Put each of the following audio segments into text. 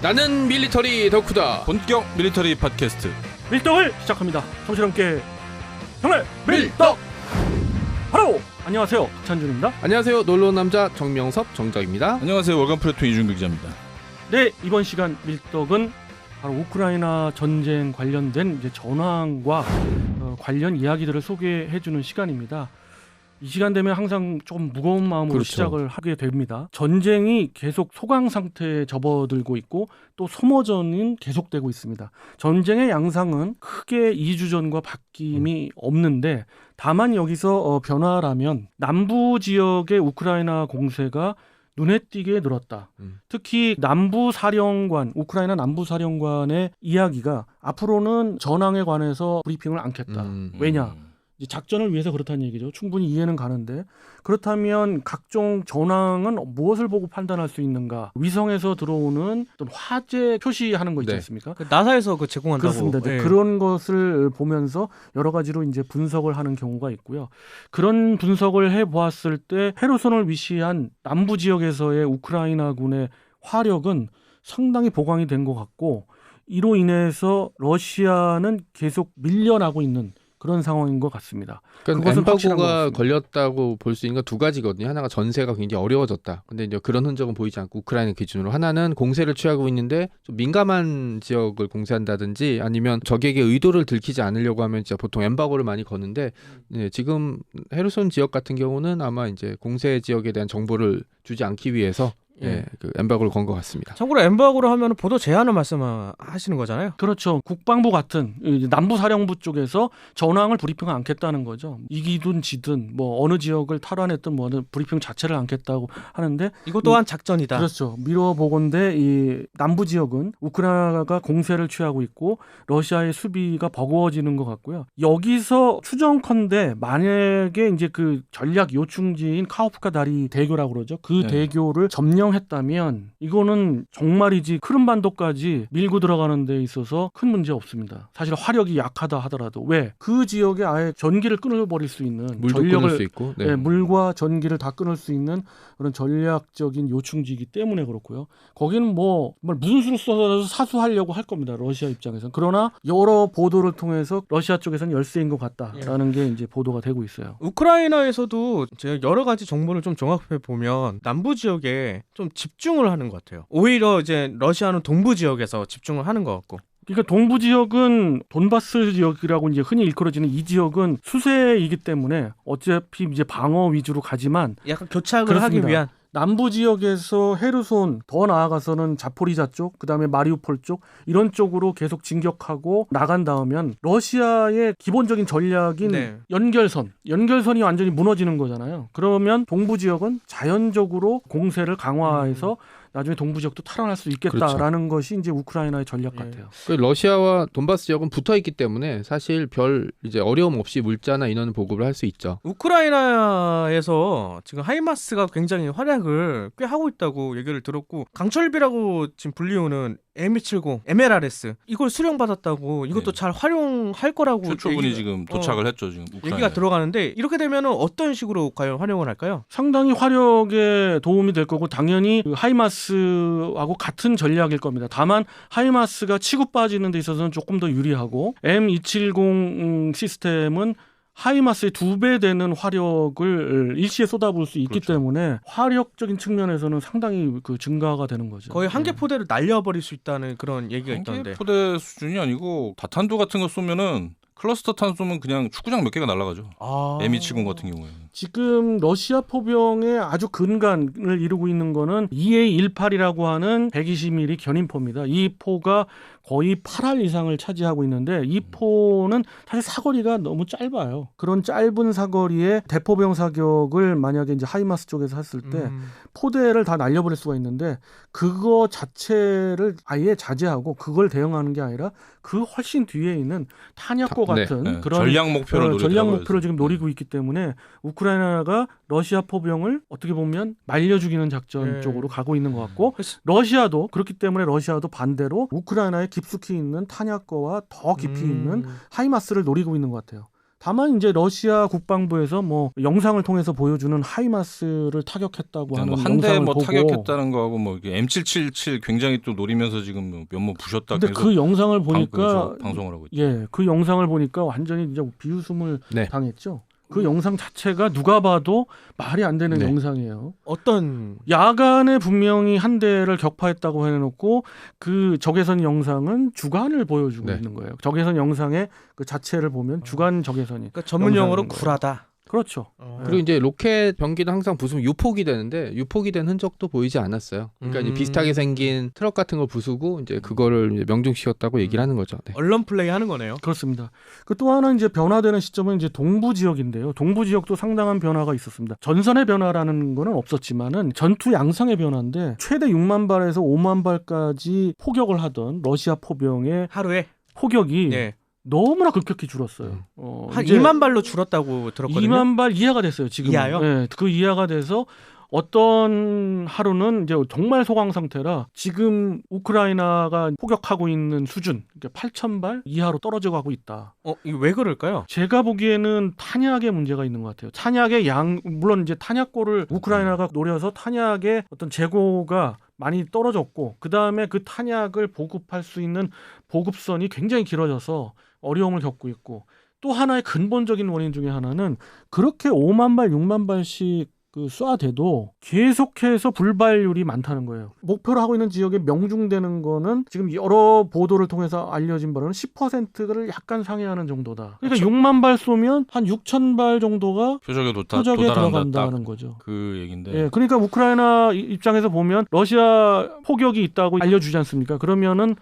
나는 밀리터리 덕후다. 본격 밀리터리 팟캐스트 밀떡을 시작합니다. 청취자 함께 정말 밀떡 하로 안녕하세요, 박찬준입니다. 안녕하세요, 놀러온 남자 정명섭 정작입니다. 안녕하세요. 월간 프레토 이준규 기자입니다. 네, 이번 시간 밀떡은 바로 우크라이나 전쟁 관련된 이제 전황과 관련 이야기들을 소개해주는 시간입니다. 이 시간 되면 항상 좀 무거운 마음으로 그렇죠. 시작을 하게 됩니다. 전쟁이 계속 소강 상태에 접어들고 있고 또 소모전은 계속되고 있습니다. 전쟁의 양상은 크게 2주 전과 바뀜이 없는데 다만 여기서 변화라면 남부 지역의 우크라이나 공세가 눈에 띄게 늘었다. 특히 남부사령관, 우크라이나 남부사령관의 이야기가 앞으로는 전황에 관해서 브리핑을 않겠다. 왜냐? 이제 작전을 위해서 그렇다는 얘기죠. 충분히 이해는 가는데 그렇다면 각종 전황은 무엇을 보고 판단할 수 있는가? 위성에서 들어오는 어떤 화재 표시하는 거 있지 않습니까? 그 나사에서 그 제공한다고. 그렇습니다. 네. 그런 것을 보면서 여러 가지로 이제 분석을 하는 경우가 있고요. 그런 분석을 해보았을 때 헤르손을 위시한 남부 지역에서의 우크라이나군의 화력은 상당히 보강이 된 것 같고 이로 인해서 러시아는 계속 밀려나고 있는 그런 상황인 것 같습니다. 그러니까 그것은 확실한 것 엠바고가 같습니다. 걸렸다고 볼 수 있는 건 두 가지거든요. 하나가 전세가 굉장히 어려워졌다. 근데 이제 그런 흔적은 보이지 않고 우크라이나 기준으로 하나는 공세를 취하고 있는데 좀 민감한 지역을 공세한다든지 아니면 적에게 의도를 들키지 않으려고 하면 진짜 보통 엠바고를 많이 거는데 지금 헤르손 지역 같은 경우는 아마 이제 공세 지역에 대한 정보를 주지 않기 위해서 그 엠바고를 건 것 같습니다. 참고로 엠바고를 하면 보도 제한을 말씀하시는 거잖아요. 그렇죠. 국방부 같은 남부사령부 쪽에서 전황을 브리핑을 않겠다는 거죠. 이기든 지든 뭐 어느 지역을 탈환했든 뭐 브리핑 자체를 않겠다고 하는데 이것 또한 작전이다. 그렇죠. 미뤄보건대 이 남부 지역은 우크라이나가 공세를 취하고 있고 러시아의 수비가 버거워지는 것 같고요. 여기서 추정컨대 만약에 이제 그 전략 요충지인 카호프카 다리 대교라고 그러죠. 그 대교를 점령했다면 이거는 정말이지 크림반도까지 밀고 들어가는 데 있어서 큰 문제 없습니다. 사실 화력이 약하다 하더라도 왜? 그 지역에 아예 전기를 끊어버릴 수 있는 물도 끊을 수 있고 물과 전기를 다 끊을 수 있는 그런 전략적인 요충지이기 때문에 그렇고요. 거기는 뭐 무슨 수를 써서 사수하려고 할 겁니다. 러시아 입장에서는. 그러나 여러 보도를 통해서 러시아 쪽에서는 열세인 것 같다라는 게 이제 보도가 되고 있어요. 우크라이나에서도 제가 여러 가지 정보를 좀 종합해 보면 남부 지역에 좀 집중을 하는 것 같아요. 오히려 이제 러시아는 동부 지역에서 집중을 하는 것 같고. 그러니까 동부 지역은 돈바스 지역이라고 이제 흔히 일컬어지는 이 지역은 수세이기 때문에 어차피 이제 방어 위주로 가지만 약간 교착을 그렇습니다. 하기 위한. 남부 지역에서 헤르손 더 나아가서는 자포리자 쪽 그다음에 마리우폴 쪽 이런 쪽으로 계속 진격하고 나간 다음엔 러시아의 기본적인 전략인 연결선이 완전히 무너지는 거잖아요. 그러면 동부 지역은 자연적으로 공세를 강화해서 나중에 동부 지역도 탈환할 수 있겠다라는 것이 이제 우크라이나의 전략 같아요. 러시아와 돈바스 지역은 붙어 있기 때문에 사실 별 이제 어려움 없이 물자나 인원 보급을 할 수 있죠. 우크라이나에서 지금 하이마스가 굉장히 활약을 꽤 하고 있다고 얘기를 들었고 강철비라고 지금 불리우는 M270 MLRS 이걸 수령받았다고 이것도 잘 활용할 거라고 최초분이 지금 도착을 했죠. 지금 얘기가 들어가는데 이렇게 되면 어떤 식으로 과연 활용을 할까요? 상당히 화력에 도움이 될 거고 당연히 그 하이마스하고 같은 전략일 겁니다. 다만 하이마스가 치고 빠지는 데 있어서는 조금 더 유리하고 M270 시스템은 하이마스의 2배 되는 화력을 일시에 쏟아부을 수 있기 때문에 화력적인 측면에서는 상당히 그 증가가 되는 거죠. 거의 한 개 포대를 날려버릴 수 있다는 그런 얘기가 있던데. 한 개 포대 수준이 아니고 다탄두 같은 거 쏘면은 클러스터 탄 쏘면 그냥 축구장 몇 개가 날아가죠. M270 같은 경우에는. 지금 러시아 포병의 아주 근간을 이루고 있는 거는 EA-18이라고 하는 120mm 견인포입니다. 이 포가 거의 8할 이상을 차지하고 있는데 이 포는 사실 사거리가 너무 짧아요. 그런 짧은 사거리에 대포병 사격을 만약에 이제 하이마스 쪽에서 했을 때 포대를 다 날려버릴 수가 있는데 그거 자체를 아예 자제하고 그걸 대응하는 게 아니라 그 훨씬 뒤에 있는 탄약고 같은 그런 전략 목표를 지금 노리고 있기 때문에 우크라이나가 러시아 포병을 어떻게 보면 말려 죽이는 작전 쪽으로 가고 있는 것 같고 러시아도 그렇기 때문에 러시아도 반대로 우크라이나에 깊숙이 있는 탄약고와 더 깊이 있는 하이마스를 노리고 있는 것 같아요. 다만 이제 러시아 국방부에서 뭐 영상을 통해서 보여주는 하이마스를 타격했다고 하는 한 대 영상을 뭐 보고 타격했다는 거하고 뭐 M777 굉장히 또 노리면서 지금 몇뭐 부셨다. 근데 그 영상을 보니까 방송을 하고 있죠. 예, 그 영상을 보니까 완전히 이제 비웃음을 네. 당했죠. 그 영상 자체가 누가 봐도 말이 안 되는 네. 영상이에요. 어떤 야간에 분명히 한 대를 격파했다고 해놓고 그 적외선 영상은 주간을 보여주고 네. 있는 거예요. 적외선 영상의 그 자체를 보면 주간 적외선이. 그러니까 전문 용어로 영상인 거예요. 굴하다. 그렇죠. 그리고 이제 로켓 병기는 항상 부수면 유폭이 되는데 유폭이 된 흔적도 보이지 않았어요. 그러니까 이제 비슷하게 생긴 트럭 같은 걸 부수고 이제 그거를 이제 명중시켰다고 얘기를 하는 거죠. 네. 언론 플레이 하는 거네요. 그렇습니다. 그 또 하나 이제 변화되는 시점은 이제 동부 지역인데요. 동부 지역도 상당한 변화가 있었습니다. 전선의 변화라는 거는 없었지만은 전투 양상의 변화인데 최대 6만 발에서 5만 발까지 포격을 하던 러시아 포병의 하루에 포격이 네. 너무나 급격히 줄었어요. 한 이제 2만 발로 줄었다고 들었거든요. 2만 발 이하가 됐어요. 지금. 이하요? 네, 그 이하가 돼서 어떤 하루는 이제 정말 소강 상태라 지금 우크라이나가 포격하고 있는 수준, 그러니까 8천 발 이하로 떨어져 가고 있다. 이거 왜 그럴까요? 제가 보기에는 탄약의 문제가 있는 것 같아요. 탄약의 물론 이제 탄약고를 우크라이나가 노려서 탄약의 어떤 재고가 많이 떨어졌고 그 다음에 그 탄약을 보급할 수 있는 보급선이 굉장히 길어져서 어려움을 겪고 있고 또 하나의 근본적인 원인 중에 하나는 그렇게 5만 발, 6만 발씩 그 쏴대도 계속해서 불발률이 많다는 거예요. 목표로 하고 있는 지역에 명중되는 거는 지금 여러 보도를 통해서 알려진 바로는 10%를 약간 상회하는 정도다. 그러니까 6만 발 쏘면 한 6천 발 정도가 표적에 표적에 도달한다. 들어간다는 거죠. 그 얘긴데. 예, 그러니까 우크라이나 입장에서 보면 러시아 포격이 있다고 알려주지 않습니까? 그러면은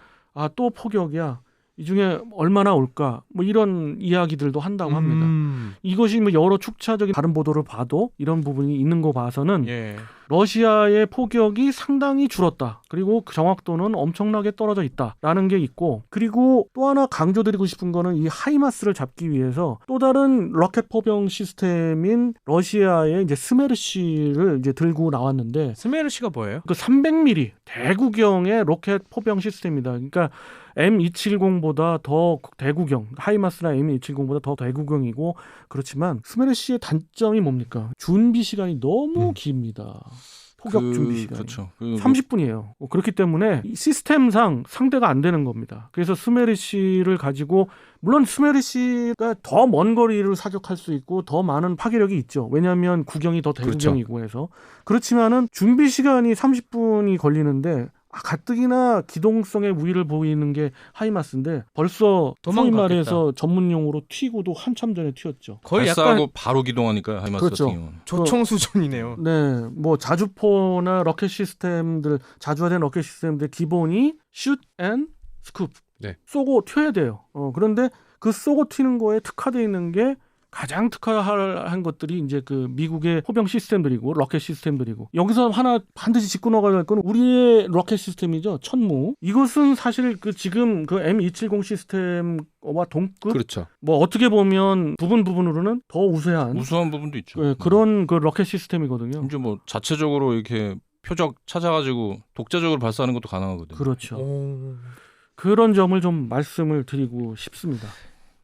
또 포격이야. 이 중에 얼마나 올까? 뭐 이런 이야기들도 한다고 합니다. 이것이 뭐 여러 축차적인 다른 보도를 봐도 이런 부분이 있는 거 봐서는 예. 러시아의 포격이 상당히 줄었다. 그리고 그 정확도는 엄청나게 떨어져 있다라는 게 있고, 그리고 또 하나 강조드리고 싶은 거는 이 하이마스를 잡기 위해서 또 다른 로켓 포병 시스템인 러시아의 이제 스메르시를 이제 들고 나왔는데 스메르시가 뭐예요? 그 300mm 대구경의 로켓 포병 시스템이다. 그러니까 M270보다 더 대구경, 하이마스나 M270보다 더 대구경이고 그렇지만 스메르시의 단점이 뭡니까? 준비 시간이 너무 깁니다. 포격 준비 시간이. 그렇죠. 30분이에요. 그렇기 때문에 이 시스템상 상대가 안 되는 겁니다. 그래서 스메르시를 가지고 물론 스메르시가 더 먼 거리를 사격할 수 있고 더 많은 파괴력이 있죠. 왜냐하면 구경이 더 대구경이고 해서. 그렇지만은 준비 시간이 30분이 걸리는데 가뜩이나 기동성의 우위를 보이는 게 하이마스인데 벌써 소위 말해서 전문용어로 튀고도 한참 전에 튀었죠. 거의 약간 발사하고 바로 기동하니까 하이마스 그렇죠. 같은 경우는. 조총 수준이네요. 네, 뭐 자주포나 로켓 시스템들, 자주화된 로켓 시스템들 기본이 슛 앤 스쿱, 네. 쏘고 튀어야 돼요. 그런데 그 쏘고 튀는 거에 특화되어 있는 게 가장 특화한 것들이 이제 그 미국의 포병 시스템들이고 로켓 시스템들이고 여기서 하나 반드시 짚고 넘어가야 할 건 우리의 로켓 시스템이죠. 천무. 이것은 사실 그 지금 그 M270 시스템과 동급 그렇죠. 뭐 어떻게 보면 부분으로는 더 우세한 우수한 부분도 있죠. 네, 그런 그 로켓 시스템이거든요. 이제 뭐 자체적으로 이렇게 표적 찾아가지고 독자적으로 발사하는 것도 가능하거든요. 그렇죠. 오. 그런 점을 좀 말씀을 드리고 싶습니다.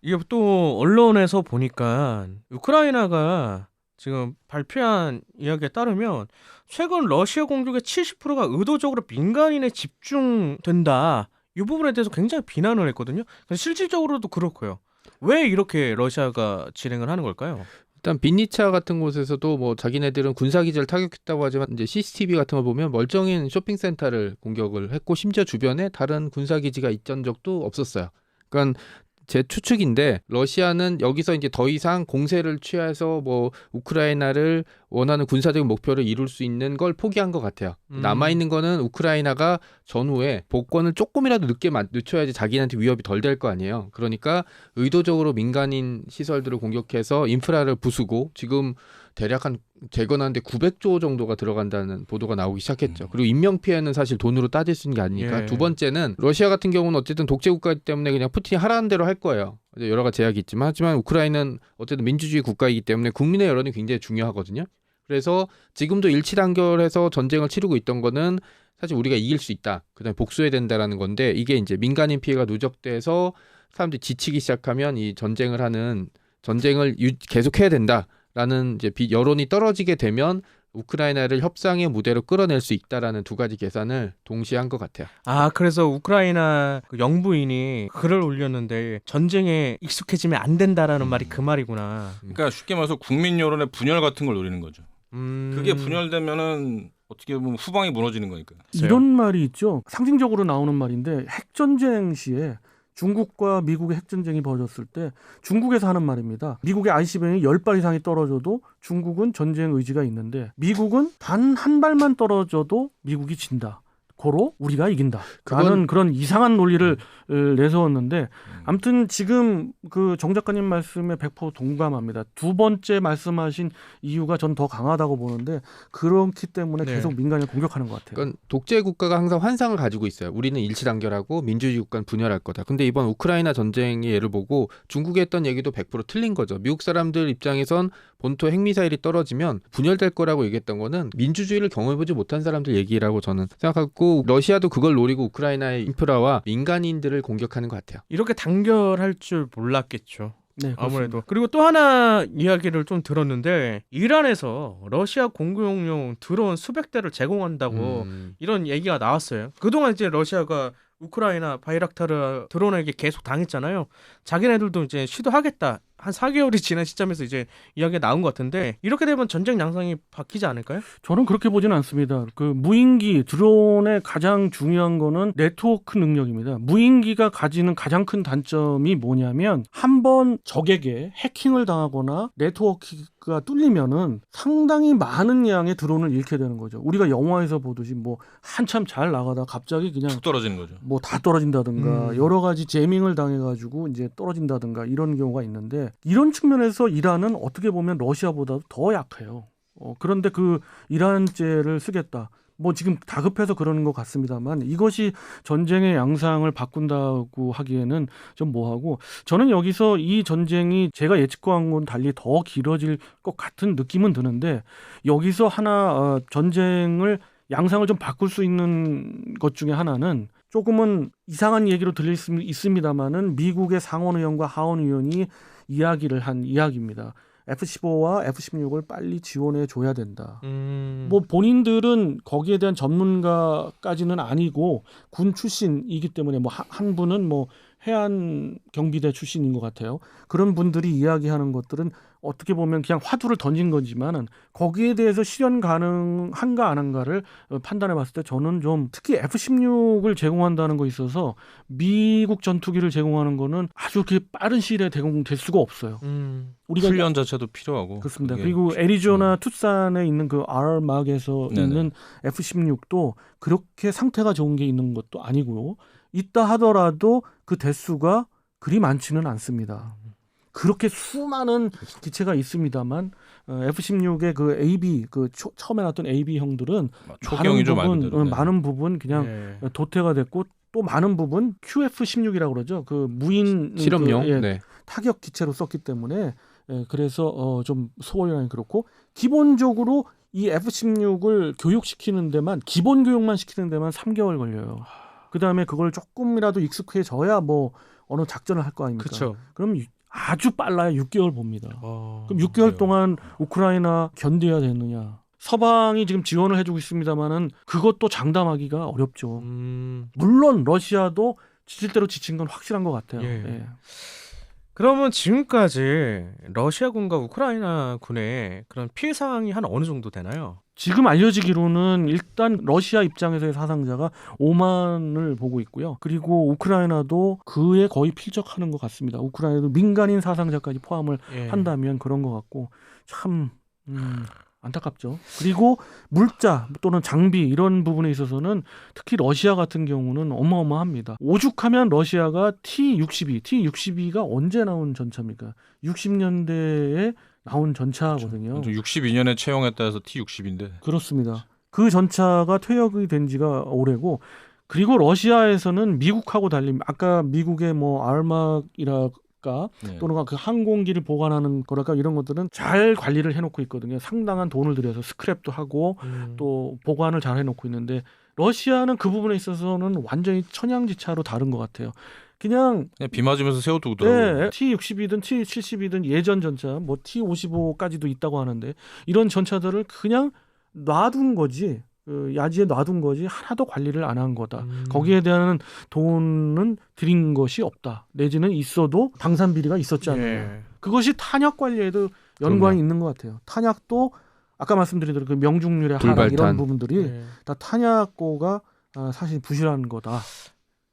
이게 또 언론에서 보니까 우크라이나가 지금 발표한 이야기에 따르면 최근 러시아 공격의 70%가 의도적으로 민간인에 집중된다. 이 부분에 대해서 굉장히 비난을 했거든요. 실질적으로도 그렇고요. 왜 이렇게 러시아가 진행을 하는 걸까요? 일단 빈니차 같은 곳에서도 뭐 자기네들은 군사기지를 타격했다고 하지만 이제 CCTV 같은 거 보면 멀쩡한 쇼핑센터를 공격을 했고 심지어 주변에 다른 군사기지가 있던 적도 없었어요. 그러니까 제 추측인데 러시아는 여기서 이제 더 이상 공세를 취해서 뭐 우크라이나를 원하는 군사적인 목표를 이룰 수 있는 걸 포기한 것 같아요. 남아있는 거는 우크라이나가 전후에 복권을 조금이라도 늦게 늦춰야지 자기한테 위협이 덜 될 거 아니에요. 그러니까 의도적으로 민간인 시설들을 공격해서 인프라를 부수고 지금 대략 한 재건하는데 900조 정도가 들어간다는 보도가 나오기 시작했죠. 그리고 인명피해는 사실 돈으로 따질 수 있는 게 아니니까. 예. 두 번째는 러시아 같은 경우는 어쨌든 독재국가이기 때문에 그냥 푸틴이 하라는 대로 할 거예요. 여러 가지 제약이 있지만 하지만 우크라이나는 어쨌든 민주주의 국가이기 때문에 국민의 여론이 굉장히 중요하거든요. 그래서 지금도 일치단결해서 전쟁을 치르고 있던 거는 사실 우리가 이길 수 있다. 그다음에 복수해야 된다라는 건데 이게 이제 민간인 피해가 누적돼서 사람들이 지치기 시작하면 이 전쟁을 하는 전쟁을 계속해야 된다라는 이제 여론이 떨어지게 되면 우크라이나를 협상의 무대로 끌어낼 수 있다라는 두 가지 계산을 동시에 한 것 같아요. 아, 그래서 우크라이나 그 영부인이 글을 올렸는데 전쟁에 익숙해지면 안 된다라는 말이 그 말이구나. 그러니까 쉽게 말해서 국민 여론의 분열 같은 걸 노리는 거죠. 그게 분열되면은 어떻게 보면 후방이 무너지는 거니까. 이런 말이 있죠. 상징적으로 나오는 말인데 핵전쟁 시에 중국과 미국의 핵전쟁이 벌어졌을 때 중국에서 하는 말입니다. 미국의 ICBM이 10발 이상이 떨어져도 중국은 전쟁 의지가 있는데 미국은 단 한 발만 떨어져도 미국이 진다. 고로 우리가 이긴다. 라는 그런 이상한 논리를 내세웠는데 아무튼 지금 그 정 작가님 말씀에 100% 동감합니다. 두 번째 말씀하신 이유가 전 더 강하다고 보는데 그렇기 때문에 네. 계속 민간을 공격하는 것 같아요. 그러니까 독재 국가가 항상 환상을 가지고 있어요. 우리는 일치단결하고 민주주의 국가는 분열할 거다. 근데 이번 우크라이나 전쟁의 예를 보고 중국이 했던 얘기도 100% 틀린 거죠. 미국 사람들 입장에선 본토 핵미사일이 떨어지면 분열될 거라고 얘기했던 거는 민주주의를 경험해보지 못한 사람들 얘기라고 저는 생각하고 러시아도 그걸 노리고 우크라이나의 인프라와 민간인들을 공격하는 것 같아요. 이렇게 단결할 줄 몰랐겠죠. 네, 아무래도. 그리고 또 하나 이야기를 좀 들었는데 이란에서 러시아 공군용 드론 수백 대를 제공한다고 이런 얘기가 나왔어요. 그동안 이제 러시아가 우크라이나 바이락타르 드론에게 계속 당했잖아요. 자기네들도 이제 시도하겠다. 한 4개월이 지난 시점에서 이제 이야기가 나온 것 같은데 이렇게 되면 전쟁 양상이 바뀌지 않을까요? 저는 그렇게 보지는 않습니다. 그 무인기 드론의 가장 중요한 거는 네트워크 능력입니다. 무인기가 가지는 가장 큰 단점이 뭐냐면 한번 적에게 해킹을 당하거나 네트워크가 뚫리면은 상당히 많은 양의 드론을 잃게 되는 거죠. 우리가 영화에서 보듯이 뭐 한참 잘 나가다 갑자기 그냥 툭 떨어지는 거죠. 뭐 다 떨어진다든가 여러 가지 제밍을 당해가지고 이제 떨어진다든가 이런 경우가 있는데 이런 측면에서 이란은 어떻게 보면 러시아보다 더 약해요. 그런데 그 이란제를 쓰겠다. 뭐 지금 다급해서 그러는 것 같습니다만 이것이 전쟁의 양상을 바꾼다고 하기에는 좀 뭐하고 저는 여기서 이 전쟁이 제가 예측한 건 달리 더 길어질 것 같은 느낌은 드는데 여기서 하나 전쟁을 양상을 좀 바꿀 수 있는 것 중에 하나는 조금은 이상한 얘기로 들릴 수 있습니다만은 미국의 상원의원과 하원의원이 이야기를 한 이야기입니다. F-15와 F-16을 빨리 지원해 줘야 된다. 뭐 본인들은 거기에 대한 전문가까지는 아니고 군 출신이기 때문에 뭐 한 분은 뭐 해안 경비대 출신인 것 같아요. 그런 분들이 이야기하는 것들은 어떻게 보면 그냥 화두를 던진 거지만은 거기에 대해서 실현 가능한가 안 한가를 판단해 봤을 때 저는 좀 특히 F-16을 제공한다는 거 있어서 미국 전투기를 제공하는 거는 아주 그렇게 빠른 시일에 제공될 수가 없어요. 우리가 훈련 자체도 필요하고. 그렇습니다. 그게 그리고 애리조나 투싼에 있는 그 RMAC에서 네네. 있는 F-16도 그렇게 상태가 좋은 게 있는 것도 아니고요. 있다 하더라도 그 대수가 그리 많지는 않습니다. 그렇게 수많은 기체가 있습니다만 F-16의 그 AB 처음에 나왔던 AB 형들은 초경이죠, 말 그대로. 네. 많은 부분 그냥 도태가 됐고 또 많은 부분 QF-16이라고 그러죠. 그 무인 실험용 그, 타격 기체로 썼기 때문에 그래서 좀 소홀히 그렇고 기본적으로 이 F-16을 교육시키는 데만 기본 교육만 시키는 데만 3개월 걸려요. 그다음에 그걸 조금이라도 익숙해져야 뭐 어느 작전을 할 거 아닙니까? 그렇죠. 그럼 아주 빨라야 6개월 봅니다. 그럼 6개월 그래요. 동안 우크라이나 견뎌야 되느냐? 서방이 지금 지원을 해주고 있습니다만은 그것도 장담하기가 어렵죠. 물론 러시아도 지칠 대로 지친 건 확실한 것 같아요. 예. 예. 그러면 지금까지 러시아군과 우크라이나 군의 그런 피해 상황이 한 어느 정도 되나요? 지금 알려지기로는 일단 러시아 입장에서의 사상자가 5만을 보고 있고요. 그리고 우크라이나도 그에 거의 필적하는 것 같습니다. 우크라이나도 민간인 사상자까지 포함을 한다면 그런 것 같고 참 안타깝죠. 그리고 물자 또는 장비 이런 부분에 있어서는 특히 러시아 같은 경우는 어마어마합니다. 오죽하면 러시아가 T-62가 언제 나온 전차입니까? 60년대에 나온 전차거든요. 62년에 채용했다 해서 T-60인데. 그렇습니다. 그 전차가 퇴역이 된 지가 오래고 그리고 러시아에서는 미국하고 달리 아까 미국의 뭐 알막이랄까 또는 그 항공기를 보관하는 거랄까 이런 것들은 잘 관리를 해놓고 있거든요. 상당한 돈을 들여서 스크랩도 하고 또 보관을 잘 해놓고 있는데 러시아는 그 부분에 있어서는 완전히 천양지차로 다른 것 같아요. 그냥 비 맞으면서 세워두더라고요. 네, T60이든 T70이든 예전 전차, 뭐 T55까지도 있다고 하는데 이런 전차들을 그냥 놔둔 거지. 그 야지에 놔둔 거지 하나도 관리를 안 한 거다. 거기에 대한 돈은 들인 것이 없다. 내지는 있어도 방산 비리가 있었지 않느냐. 예. 그것이 탄약 관리에도 연관이 그럼요. 있는 것 같아요. 탄약도 아까 말씀드린 대로 그 명중률의 하락 불발탄. 이런 부분들이 예. 다 탄약고가 사실 부실한 거다.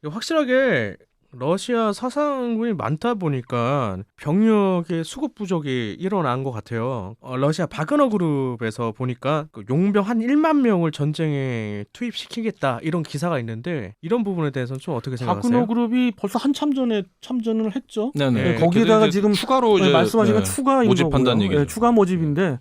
이거 확실하게 러시아 사상군이 많다 보니까 병력의 수급 부족이 일어난 것 같아요. 러시아 바그너 그룹에서 보니까 그 용병 한 1만 명을 전쟁에 투입시키겠다 이런 기사가 있는데 이런 부분에 대해서는 좀 어떻게 생각하세요? 바그너 그룹이 벌써 한참 전에 참전을 했죠. 네네. 네, 거기에다가 그래도 이제 지금 추가로 이제 말씀하신 건 추가인 모집한다는 거고요. 얘기죠. 네, 추가 모집인데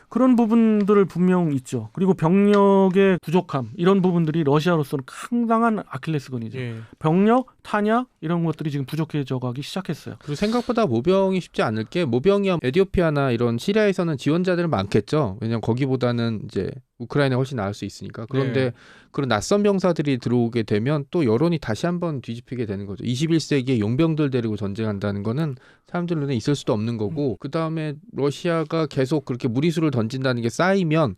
그런 부분들을 분명 있죠. 그리고 병력의 부족함 이런 부분들이 러시아로서는 상당한 아킬레스건이죠. 예. 병력, 탄약 이런 것들이 지금 부족해져 가기 시작했어요. 그리고 생각보다 모병이 쉽지 않을 게 모병이야 에티오피아나 이런 시리아에서는 지원자들은 많겠죠. 왜냐면 거기보다는 이제 우크라이나 훨씬 나을 수 있으니까. 그런데 네. 그런 낯선 병사들이 들어오게 되면 또 여론이 다시 한번 뒤집히게 되는 거죠. 21세기에 용병들 데리고 전쟁한다는 거는 사람들 눈에 있을 수도 없는 거고 그다음에 러시아가 계속 그렇게 무리수를 던진다는 게 쌓이면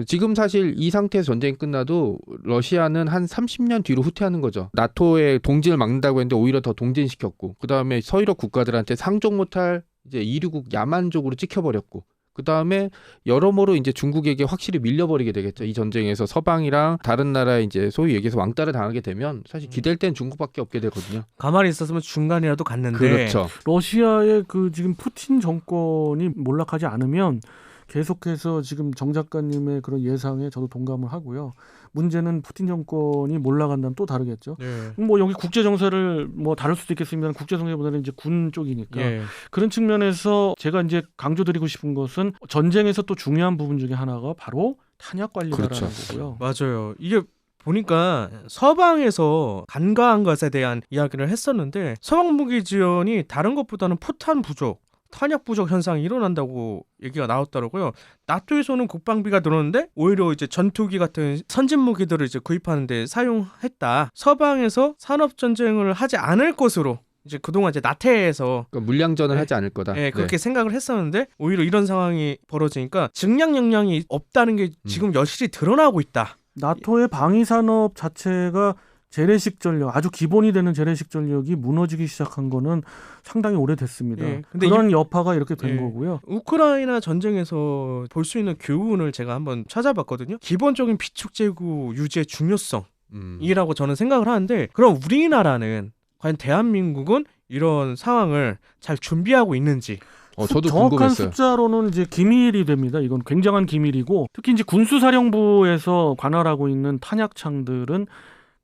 지금 사실 이 상태에서 전쟁이 끝나도 러시아는 한 30년 뒤로 후퇴하는 거죠. 나토의 동진을 막는다고 했는데 오히려 더 동진시켰고 그다음에 서유럽 국가들한테 상종 못할 이제 이류국 야만족으로 찍혀버렸고 그다음에 여러모로 이제 중국에게 확실히 밀려버리게 되겠죠. 이 전쟁에서 서방이랑 다른 나라에 이제 소위 얘기해서 왕따를 당하게 되면 사실 기댈 땐 중국밖에 없게 되거든요. 가만히 있었으면 중간이라도 갔는데 그렇죠. 러시아의 그 지금 푸틴 정권이 몰락하지 않으면 계속해서 지금 정 작가님의 그런 예상에 저도 동감을 하고요. 문제는 푸틴 정권이 몰락한다면 또 다르겠죠. 예. 뭐 여기 국제 정세를 뭐 다룰 수도 있겠습니다. 국제 정세보다는 이제 군 쪽이니까 예. 그런 측면에서 제가 이제 강조드리고 싶은 것은 전쟁에서 또 중요한 부분 중에 하나가 바로 탄약 관리다라는 그렇죠. 거고요. 맞아요. 이게 보니까 서방에서 간과한 것에 대한 이야기를 했었는데 서방 무기 지원이 다른 것보다는 포탄 부족, 탄약 부족 현상이 일어난다고 얘기가 나왔더라고요. 나토에서는 국방비가 들어오는데 오히려 이제 전투기 같은 선진 무기들을 이제 구입하는데 사용했다. 서방에서 산업 전쟁을 하지 않을 것으로 이제 그동안 이제 나태해서 그러니까 물량전을 네. 하지 않을 거다. 예, 그렇게 생각을 했었는데 오히려 이런 상황이 벌어지니까 증량 역량이 없다는 게 지금 여실히 드러나고 있다. 나토의 방위 산업 자체가 재래식 전력, 아주 기본이 되는 재래식 전력이 무너지기 시작한 거는 상당히 오래됐습니다. 예, 근데 그런 여파가 이렇게 된 예. 거고요. 우크라이나 전쟁에서 볼 수 있는 교훈을 제가 한번 찾아봤거든요. 기본적인 비축 재고 유지의 중요성이라고 저는 생각을 하는데 그럼 우리나라는 과연 대한민국은 이런 상황을 잘 준비하고 있는지 저도 정확한 궁금했어요. 숫자로는 이제 기밀이 됩니다. 이건 굉장한 기밀이고 특히 이제 군수사령부에서 관할하고 있는 탄약창들은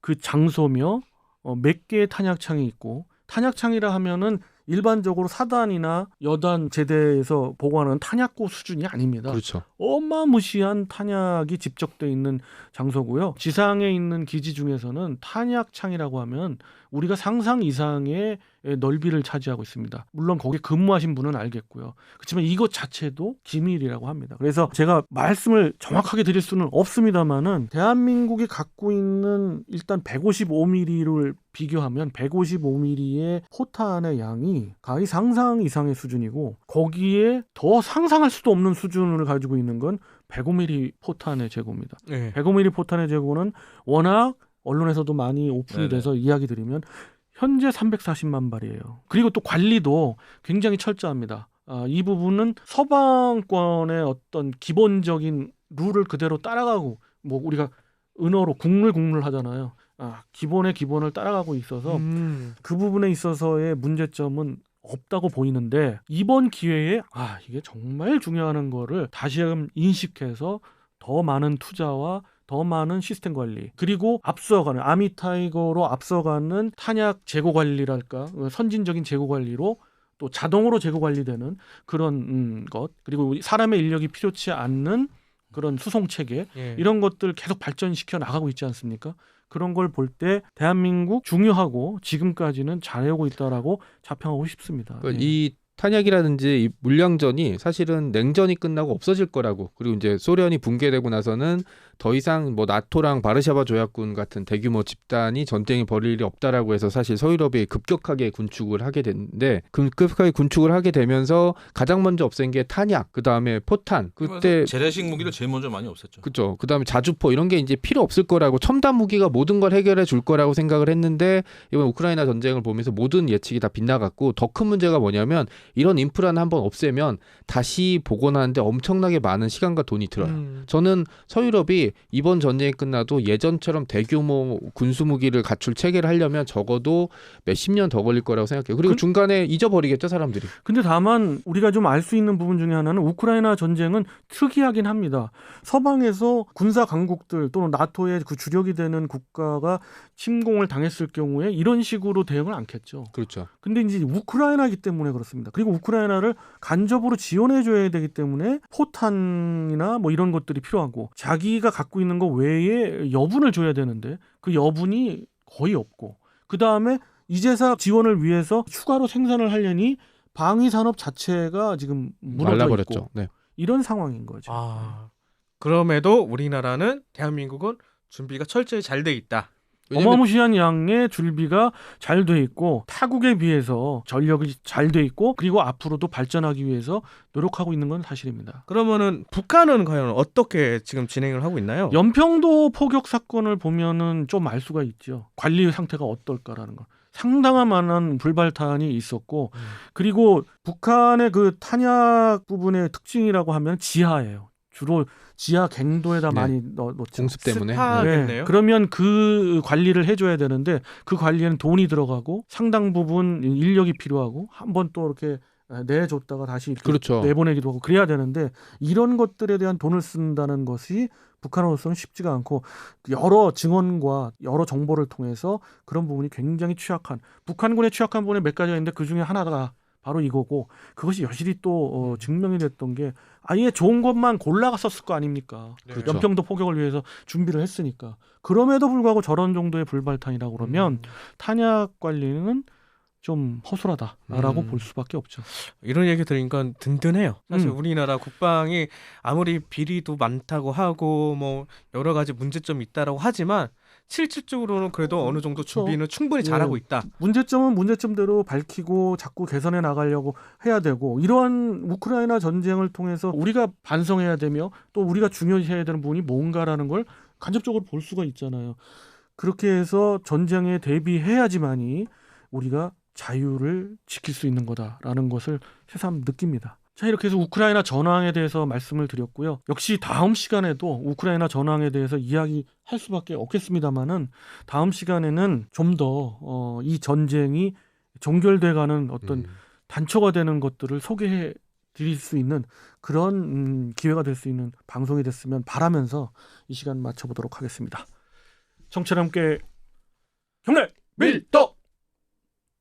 그 장소며 몇 개의 탄약창이 있고 탄약창이라 하면은 일반적으로 사단이나 여단 제대에서 보관하는 탄약고 수준이 아닙니다. 그렇죠. 어마무시한 탄약이 집적돼 있는 장소고요. 지상에 있는 기지 중에서는 탄약창이라고 하면 우리가 상상 이상의 넓이를 차지하고 있습니다. 물론 거기 근무하신 분은 알겠고요. 그렇지만 이것 자체도 기밀이라고 합니다. 그래서 제가 말씀을 정확하게 드릴 수는 없습니다만은 대한민국이 갖고 있는 일단 155mm를 비교하면 155mm의 포탄의 양이 거의 상상 이상의 수준이고 거기에 더 상상할 수도 없는 수준을 가지고 있는 건 105mm 포탄의 재고입니다. 예. 105mm 포탄의 재고는 워낙 언론에서도 많이 오픈이 네네. 돼서 이야기 드리면 현재 340만 발이에요. 그리고 또 관리도 굉장히 철저합니다. 이 부분은 서방권의 어떤 기본적인 룰을 그대로 따라가고 뭐 우리가 은어로 국룰 하잖아요. 기본의 기본을 따라가고 있어서 그 부분에 있어서의 문제점은 없다고 보이는데 이번 기회에 이게 정말 중요한 거를 다시금 인식해서 더 많은 투자와 더 많은 시스템 관리 그리고 앞서가는 아미타이거로 앞서가는 탄약 재고 관리랄까 선진적인 재고 관리로 또 자동으로 재고 관리되는 그런 것 그리고 사람의 인력이 필요치 않는 그런 수송 체계 예. 이런 것들 계속 발전시켜 나가고 있지 않습니까? 그런 걸 볼 때 대한민국 중요하고 지금까지는 잘해오고 있다라고 자평하고 싶습니다. 그러니까 예. 이 탄약이라든지 이 물량전이 사실은 냉전이 끝나고 없어질 거라고. 그리고 이제 소련이 붕괴되고 나서는 더 이상 뭐 나토랑 바르샤바 조약군 같은 대규모 집단이 전쟁이 벌일 일이 없다라고 해서 사실 서유럽이 급격하게 군축을 하게 됐는데 급격하게 군축을 하게 되면서 가장 먼저 없앤 게 탄약, 그 다음에 포탄. 그때 재래식 무기를 제일 먼저 많이 없앴죠. 그렇죠. 그다음에 자주포 이런 게 이제 필요 없을 거라고 첨단 무기가 모든 걸 해결해 줄 거라고 생각을 했는데 이번 우크라이나 전쟁을 보면서 모든 예측이 다 빗나갔고 더 큰 문제가 뭐냐면 이런 인프라는 한번 없애면 다시 복원하는데 엄청나게 많은 시간과 돈이 들어요. 저는 서유럽이 이번 전쟁이 끝나도 예전처럼 대규모 군수 무기를 갖출 체계를 하려면 적어도 몇십 년 더 걸릴 거라고 생각해요. 그리고 중간에 잊어버리겠죠, 사람들이. 근데 다만 우리가 좀 알 수 있는 부분 중에 하나는 우크라이나 전쟁은 특이하긴 합니다. 서방에서 군사 강국들 또는 나토의 그 주력이 되는 국가가 침공을 당했을 경우에 이런 식으로 대응을 않겠죠. 그렇죠. 근데 이제 우크라이나이기 때문에 그렇습니다. 그리고 우크라이나를 간접으로 지원해줘야 되기 때문에 포탄이나 뭐 이런 것들이 필요하고 자기가 갖고 있는 거 외에 여분을 줘야 되는데 그 여분이 거의 없고 그 다음에 이제사 지원을 위해서 추가로 생산을 하려니 방위 산업 자체가 지금 무너져 말라버렸죠. 있고 네. 이런 상황인 거죠. 그럼에도 우리나라는 대한민국은 준비가 철저히 잘 돼 있다. 어마무시한 양의 준비가 잘 돼 있고 타국에 비해서 전력이 잘 돼 있고 그리고 앞으로도 발전하기 위해서 노력하고 있는 건 사실입니다. 그러면은 북한은 과연 어떻게 지금 진행을 하고 있나요? 연평도 포격 사건을 보면은 좀 알 수가 있죠. 관리 상태가 어떨까라는 거. 상당한 만한 불발탄이 있었고 그리고 북한의 그 탄약 부분의 특징이라고 하면 지하예요. 주로 지하 갱도에다 네. 많이 놓죠. 공습 때문에. 습하겠네요. 그러면 그 관리를 해줘야 되는데 그 관리에는 돈이 들어가고 상당 부분 인력이 필요하고 한번 또 이렇게 내줬다가 다시 이렇게 그렇죠. 내보내기도 하고 그래야 되는데 이런 것들에 대한 돈을 쓴다는 것이 북한으로서는 쉽지가 않고 여러 증언과 여러 정보를 통해서 그런 부분이 굉장히 취약한 북한군의 취약한 부분이 몇 가지가 있는데 그중에 하나가 바로 이거고 그것이 여실히 또 증명이 됐던 게 아예 좋은 것만 골라가 썼을 거 아닙니까? 그렇죠. 연평도 포격을 위해서 준비를 했으니까 그럼에도 불구하고 저런 정도의 불발탄이라고 그러면 탄약 관리는 좀 허술하다라고 볼 수밖에 없죠. 이런 얘기 들으니까 든든해요. 사실 음. 우리나라 국방이 아무리 비리도 많다고 하고 뭐 여러 가지 문제점이 있다라고 하지만 실질적으로는 그래도 어느 정도 그렇죠. 준비는 충분히 잘하고 있다. 문제점은 문제점대로 밝히고 자꾸 개선해 나가려고 해야 되고 이러한 우크라이나 전쟁을 통해서 우리가 반성해야 되며 또 우리가 중요시해야 되는 부분이 뭔가라는 걸 간접적으로 볼 수가 있잖아요. 그렇게 해서 전쟁에 대비해야지만이 우리가 자유를 지킬 수 있는 거다라는 것을 새삼 느낍니다. 자, 이렇게 해서 우크라이나 전황에 대해서 말씀을 드렸고요. 역시 다음 시간에도 우크라이나 전황에 대해서 이야기할 수밖에 없겠습니다만은 다음 시간에는 좀 더 이 전쟁이 종결돼가는 어떤 단초가 되는 것들을 소개해 드릴 수 있는 그런 기회가 될 수 있는 방송이 됐으면 바라면서 이 시간 마쳐보도록 하겠습니다. 청취자 함께 경례 밀떡